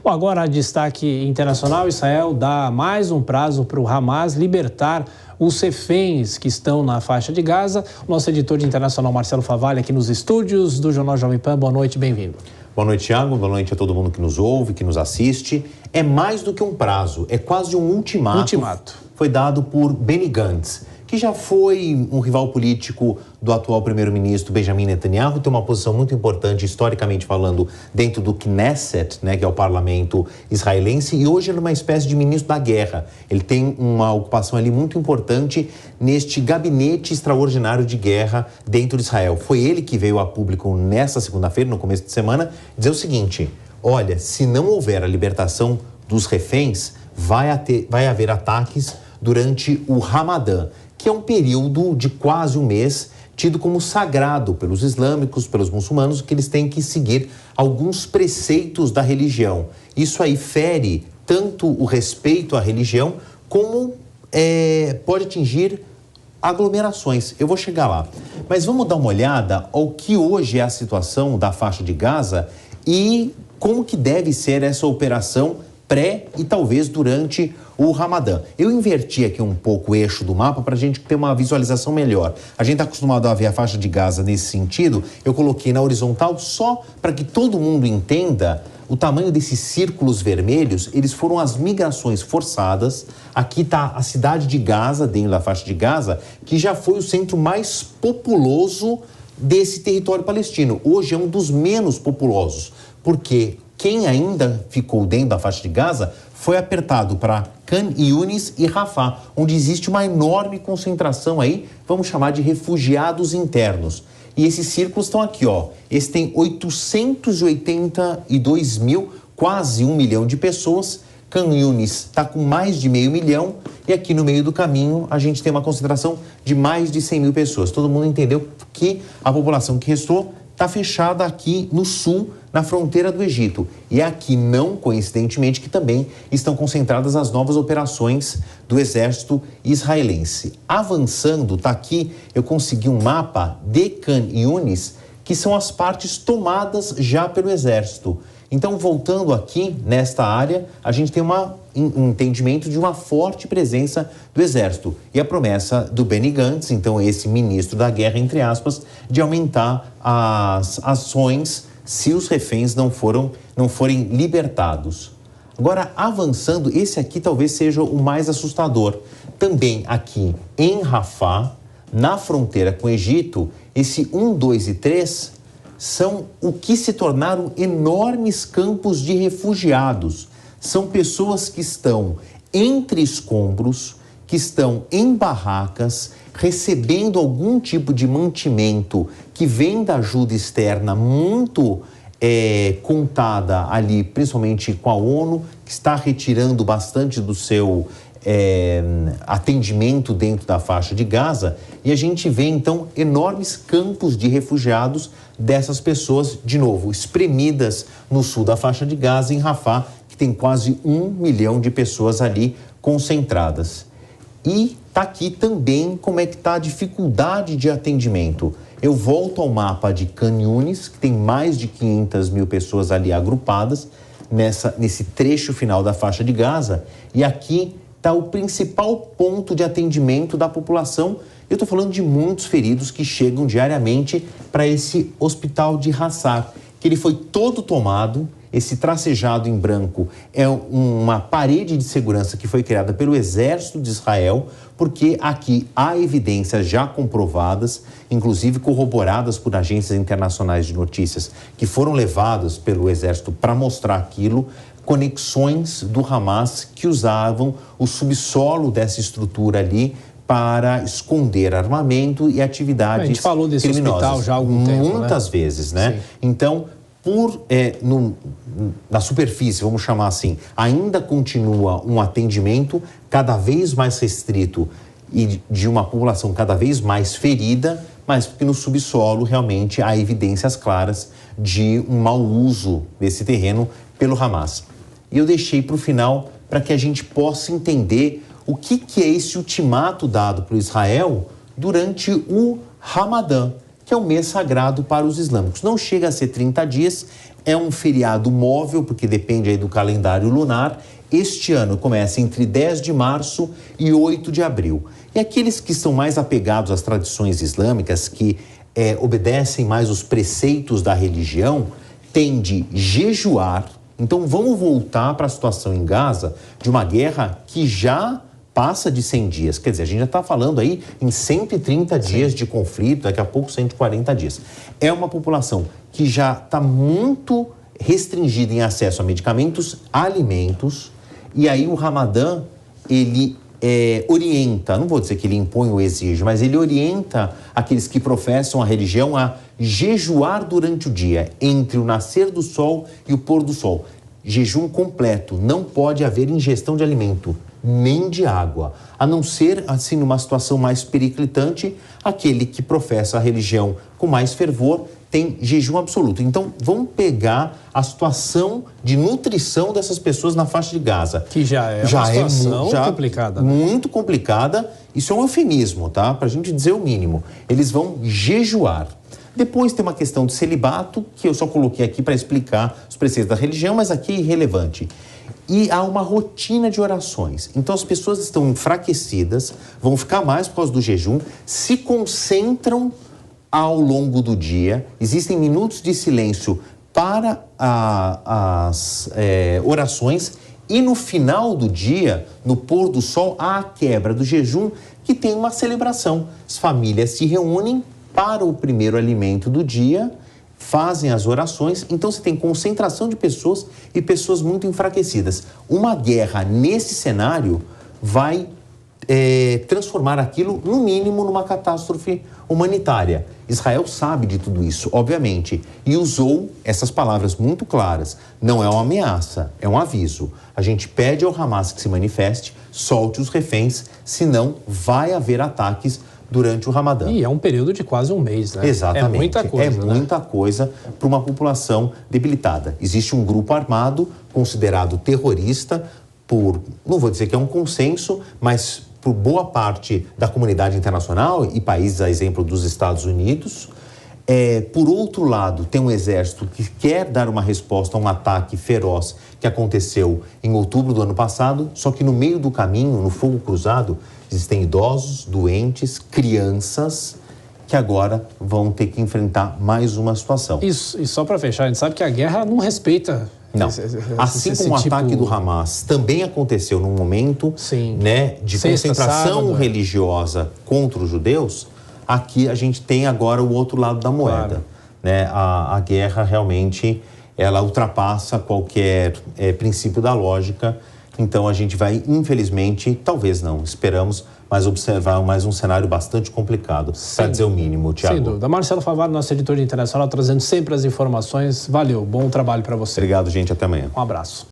Bom, agora, destaque internacional: Israel dá mais um prazo para o Hamas libertar os reféns que estão na faixa de Gaza. O nosso editor de internacional, Marcelo Favalli, aqui nos estúdios do Jornal Jovem Pan. Boa noite, bem-vindo. Boa noite, Thiago. Boa noite a todo mundo que nos ouve, que nos assiste. É mais do que um prazo, é quase um ultimato. Foi dado por Benny Gantz, que já foi um rival político do atual primeiro-ministro Benjamin Netanyahu, tem uma posição muito importante, historicamente falando, dentro do Knesset, né, que é o parlamento israelense, e hoje ele é uma espécie de ministro da guerra. Ele tem uma ocupação ali muito importante neste gabinete extraordinário de guerra dentro de Israel. Foi ele que veio a público nessa segunda-feira, no começo de semana, dizer o seguinte: olha, se não houver a libertação dos reféns, vai haver ataques durante o Ramadã, que é um período de quase um mês tido como sagrado pelos islâmicos, pelos muçulmanos, que eles têm que seguir alguns preceitos da religião. Isso aí fere tanto o respeito à religião, como pode atingir aglomerações. Eu vou chegar lá. Mas vamos dar uma olhada ao que hoje é a situação da faixa de Gaza e como que deve ser essa operação pré e talvez durante o Ramadã. Eu inverti aqui um pouco o eixo do mapa para a gente ter uma visualização melhor. A gente está acostumado a ver a faixa de Gaza nesse sentido. Eu coloquei na horizontal só para que todo mundo entenda o tamanho desses círculos vermelhos. Eles foram as migrações forçadas. Aqui está a cidade de Gaza, dentro da faixa de Gaza, que já foi o centro mais populoso desse território palestino. Hoje é um dos menos populosos, porque quem ainda ficou dentro da faixa de Gaza foi apertado para Khan Yunis e Rafah, onde existe uma enorme concentração aí, vamos chamar de refugiados internos. E esses círculos estão aqui, ó. Esse tem 882 mil, quase 1 milhão de pessoas. Khan Yunis está com mais de 500 mil e aqui no meio do caminho a gente tem uma concentração de mais de 100 mil pessoas. Todo mundo entendeu que a população que restou está fechada aqui no sul, na fronteira do Egito. E é aqui, não coincidentemente, que também estão concentradas as novas operações do exército israelense. Avançando, está aqui, eu consegui um mapa de Khan Yunis, que são as partes tomadas já pelo exército. Então, voltando aqui nesta área, a gente tem um entendimento de uma forte presença do exército. E a promessa do Benny Gantz, então esse ministro da guerra, entre aspas, de aumentar as ações se os reféns não forem libertados. Agora, avançando, esse aqui talvez seja o mais assustador. Também aqui em Rafah, na fronteira com o Egito, esse 1, 2 e 3 são o que se tornaram enormes campos de refugiados. São pessoas que estão entre escombros, que estão em barracas, recebendo algum tipo de mantimento que vem da ajuda externa muito contada ali, principalmente com a ONU, que está retirando bastante do seu atendimento dentro da faixa de Gaza. E a gente vê, então, enormes campos de refugiados dessas pessoas, de novo, espremidas no sul da faixa de Gaza, em Rafah, que tem quase 1 milhão de pessoas ali concentradas. E está aqui também como é que está a dificuldade de atendimento. Eu volto ao mapa de Khan Yunis, que tem mais de 500 mil pessoas ali agrupadas nesse trecho final da faixa de Gaza. E aqui está o principal ponto de atendimento da população. Eu estou falando de muitos feridos que chegam diariamente para esse hospital de Hassar, que ele foi todo tomado. Esse tracejado em branco é uma parede de segurança que foi criada pelo Exército de Israel, porque aqui há evidências já comprovadas, inclusive corroboradas por agências internacionais de notícias, que foram levadas pelo Exército para mostrar aquilo, conexões do Hamas que usavam o subsolo dessa estrutura ali para esconder armamento e atividades criminosas. A gente falou desse hospital já há algum tempo, muitas vezes, né? Sim. Então, na superfície, vamos chamar assim, ainda continua um atendimento cada vez mais restrito e de uma população cada vez mais ferida, mas porque no subsolo realmente há evidências claras de um mau uso desse terreno pelo Hamas. E eu deixei para o final para que a gente possa entender o que é esse ultimato dado por Israel durante o Ramadã, que é o mês sagrado para os islâmicos. Não chega a ser 30 dias, É um feriado móvel, porque depende aí do calendário lunar. Este ano começa entre 10 de março e 8 de abril. E aqueles que são mais apegados às tradições islâmicas, que obedecem mais os preceitos da religião, têm de jejuar. Então vamos voltar para a situação em Gaza de uma guerra que já passa de 100 dias. Quer dizer, a gente já está falando aí em 130 dias de conflito, daqui a pouco 140 dias. É uma população que já está muito restringida em acesso a medicamentos, alimentos, e aí o Ramadã, ele orienta, não vou dizer que ele impõe ou exige, mas ele orienta aqueles que professam a religião a jejuar durante o dia, entre o nascer do sol e o pôr do sol. Jejum completo, não pode haver ingestão de alimento, nem de água, a não ser, assim, numa situação mais periclitante, aquele que professa a religião com mais fervor tem jejum absoluto. Então, vamos pegar a situação de nutrição dessas pessoas na faixa de Gaza. Que já é uma situação complicada. Né? Muito complicada. Isso é um eufemismo, tá? Para a gente dizer o mínimo. Eles vão jejuar. Depois tem uma questão de celibato, que eu só coloquei aqui para explicar os preceitos da religião, mas aqui é irrelevante. E há uma rotina de orações. Então as pessoas estão enfraquecidas, vão ficar mais por causa do jejum, se concentram ao longo do dia. Existem minutos de silêncio para as orações e no final do dia, no pôr do sol, há a quebra do jejum, que tem uma celebração. As famílias se reúnem para o primeiro alimento do dia, fazem as orações, então você tem concentração de pessoas e pessoas muito enfraquecidas. Uma guerra nesse cenário vai transformar aquilo, no mínimo, numa catástrofe humanitária. Israel sabe de tudo isso, obviamente, e usou essas palavras muito claras. Não é uma ameaça, é um aviso. A gente pede ao Hamas que se manifeste, solte os reféns, senão vai haver ataques durante o Ramadã. E é um período de quase um mês, né? Exatamente. É muita coisa, muita coisa para uma população debilitada. Existe um grupo armado considerado terrorista por, não vou dizer que é um consenso, mas por boa parte da comunidade internacional e países, a exemplo dos Estados Unidos. Por outro lado, tem um exército que quer dar uma resposta a um ataque feroz que aconteceu em outubro do ano passado, só que no meio do caminho, no fogo cruzado, existem idosos, doentes, crianças que agora vão ter que enfrentar mais uma situação. Isso, e só para fechar, a gente sabe que a guerra não respeita... Não. Assim como o ataque do Hamas também aconteceu num momento de concentração religiosa contra os judeus, aqui a gente tem agora o outro lado da moeda. Claro. A guerra realmente ela ultrapassa qualquer princípio da lógica. Então a gente vai, infelizmente, talvez não, esperamos, mas observar mais um cenário bastante complicado, para dizer o mínimo, Thiago. Sem dúvida. Marcelo Favalli, nosso editor de internacional, trazendo sempre as informações. Valeu, bom trabalho para você. Obrigado, gente, até amanhã. Um abraço.